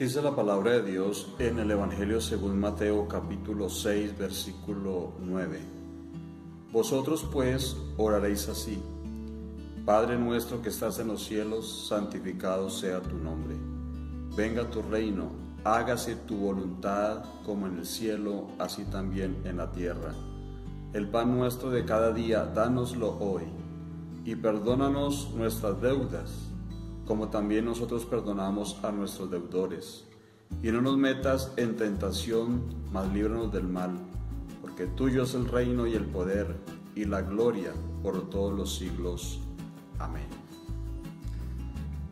Dice la palabra de Dios en el Evangelio según Mateo capítulo 6 versículo 9. Vosotros pues oraréis así: Padre nuestro que estás en los cielos, santificado sea tu nombre. Venga tu reino, hágase tu voluntad como en el cielo, así también en la tierra. El pan nuestro de cada día, dánoslo hoy, y perdónanos nuestras deudas, como también nosotros perdonamos a nuestros deudores. Y no nos metas en tentación, mas líbranos del mal, porque tuyo es el reino y el poder y la gloria por todos los siglos. Amén.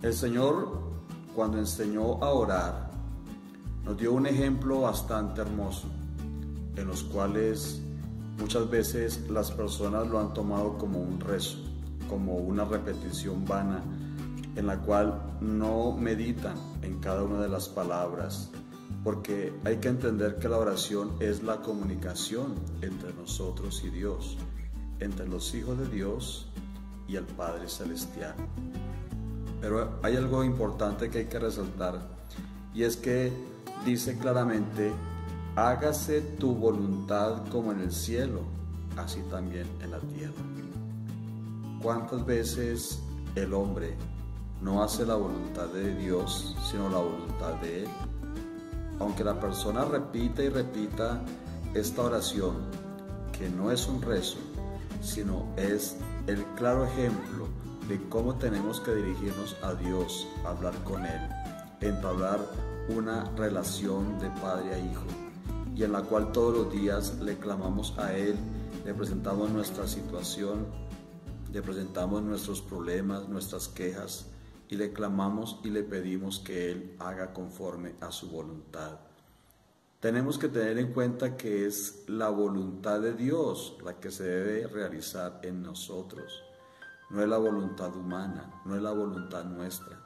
El Señor, cuando enseñó a orar, nos dio un ejemplo bastante hermoso, en los cuales muchas veces las personas lo han tomado como un rezo, como una repetición vana, en la cual no meditan en cada una de las palabras, porque hay que entender que la oración es la comunicación entre nosotros y Dios, entre los hijos de Dios y el Padre Celestial. Pero hay algo importante que hay que resaltar, y es que dice claramente: hágase tu voluntad como en el cielo, así también en la tierra. ¿Cuántas veces el hombre no hace la voluntad de Dios, sino la voluntad de Él? Aunque la persona repita y repita esta oración, que no es un rezo, sino es el claro ejemplo de cómo tenemos que dirigirnos a Dios, hablar con Él, entablar una relación de padre a hijo, y en la cual todos los días le clamamos a Él, le presentamos nuestra situación, le presentamos nuestros problemas, nuestras quejas, y le clamamos y le pedimos que Él haga conforme a su voluntad. Tenemos que tener en cuenta que es la voluntad de Dios la que se debe realizar en nosotros. No es la voluntad humana, no es la voluntad nuestra.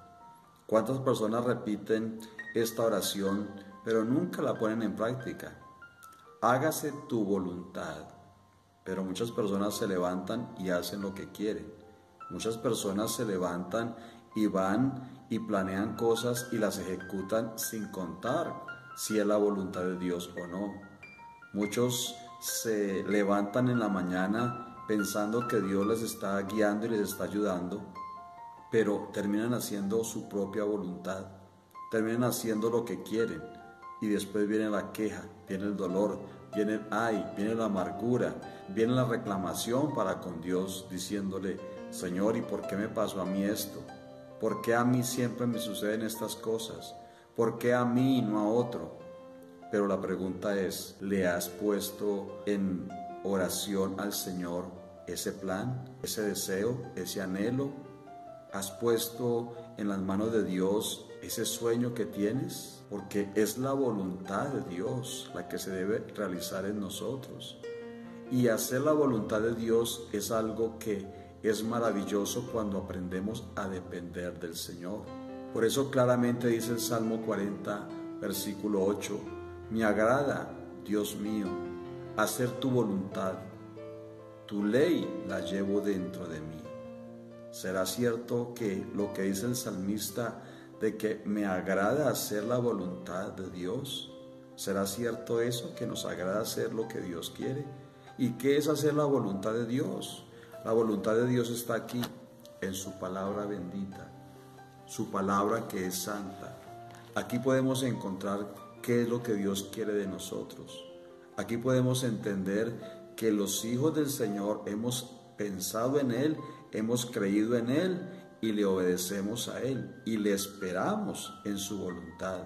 ¿Cuántas personas repiten esta oración, pero nunca la ponen en práctica? Hágase tu voluntad. Pero muchas personas se levantan y hacen lo que quieren. Muchas personas se levantan y van y planean cosas y las ejecutan sin contar si es la voluntad de Dios o no. Muchos se levantan en la mañana pensando que Dios les está guiando y les está ayudando, pero terminan haciendo su propia voluntad, terminan haciendo lo que quieren, y después viene la queja, viene el dolor, viene el ay, viene la amargura, viene la reclamación para con Dios, diciéndole: Señor, ¿y por qué me pasó a mí esto? ¿Por qué a mí siempre me suceden estas cosas? ¿Por qué a mí y no a otro? Pero la pregunta es: ¿le has puesto en oración al Señor ese plan, ese deseo, ese anhelo? ¿Has puesto en las manos de Dios ese sueño que tienes? Porque es la voluntad de Dios la que se debe realizar en nosotros. Y hacer la voluntad de Dios es algo que es maravilloso cuando aprendemos a depender del Señor. Por eso claramente dice el Salmo 40, versículo 8: me agrada, Dios mío, hacer tu voluntad, tu ley la llevo dentro de mí. ¿Será cierto que lo que dice el salmista de que me agrada hacer la voluntad de Dios? ¿Será cierto eso, que nos agrada hacer lo que Dios quiere? ¿Y qué es hacer la voluntad de Dios? La voluntad de Dios está aquí, en su palabra bendita, su palabra que es santa. Aquí podemos encontrar qué es lo que Dios quiere de nosotros. Aquí podemos entender que los hijos del Señor hemos pensado en Él, hemos creído en Él y le obedecemos a Él y le esperamos en su voluntad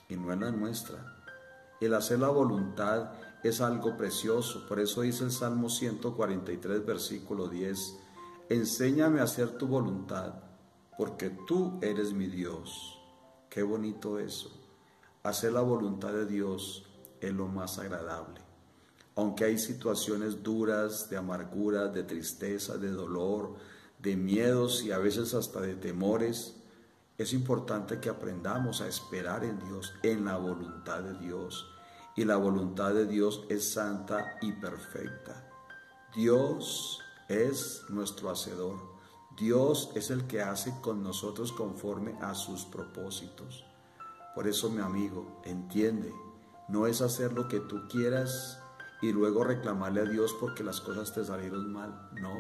y no en la nuestra. El hacer la voluntad es algo precioso. Por eso dice el Salmo 143, versículo 10: enséñame a hacer tu voluntad, porque tú eres mi Dios. Qué bonito eso. Hacer la voluntad de Dios es lo más agradable. Aunque hay situaciones duras, de amargura, de tristeza, de dolor, de miedos y a veces hasta de temores, es importante que aprendamos a esperar en Dios, en la voluntad de Dios. Y la voluntad de Dios es santa y perfecta. Dios es nuestro hacedor. Dios es el que hace con nosotros conforme a sus propósitos. Por eso, mi amigo, entiende, no es hacer lo que tú quieras y luego reclamarle a Dios porque las cosas te salieron mal. No,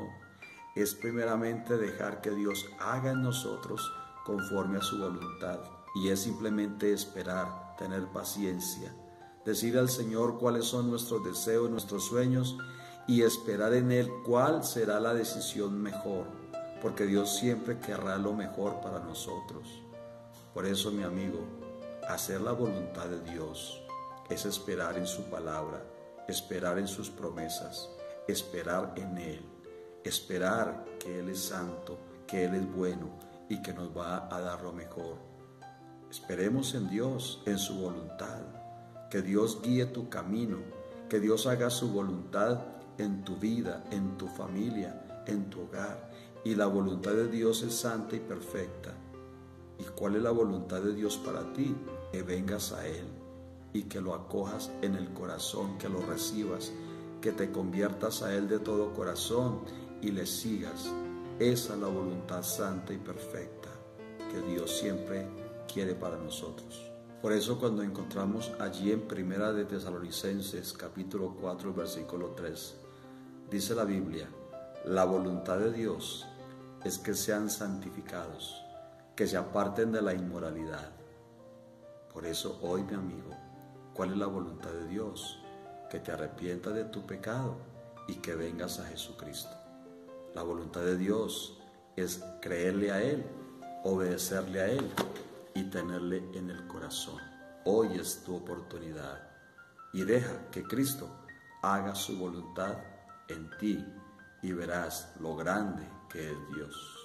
es primeramente dejar que Dios haga en nosotros conforme a su voluntad. Y es simplemente esperar, tener paciencia, decir al Señor cuáles son nuestros deseos, nuestros sueños y esperar en Él cuál será la decisión mejor, porque Dios siempre querrá lo mejor para nosotros. Por eso, mi amigo, hacer la voluntad de Dios es esperar en su palabra, esperar en sus promesas, esperar en Él, esperar que Él es santo, que Él es bueno y que nos va a dar lo mejor. Esperemos en Dios, en su voluntad, que Dios guíe tu camino, que Dios haga su voluntad en tu vida, en tu familia, en tu hogar. Y la voluntad de Dios es santa y perfecta. ¿Y cuál es la voluntad de Dios para ti? Que vengas a Él y que lo acojas en el corazón, que lo recibas, que te conviertas a Él de todo corazón y le sigas. Esa es la voluntad santa y perfecta que Dios siempre quiere para nosotros. Por eso cuando encontramos allí en Primera de Tesalonicenses capítulo 4 versículo 3, dice la Biblia, la voluntad de Dios es que sean santificados, que se aparten de la inmoralidad. Por eso hoy, mi amigo, ¿cuál es la voluntad de Dios? Que te arrepientas de tu pecado y que vengas a Jesucristo. La voluntad de Dios es creerle a Él, obedecerle a Él y tenerle en el corazón. Hoy es tu oportunidad y deja que Cristo haga su voluntad en ti y verás lo grande que es Dios.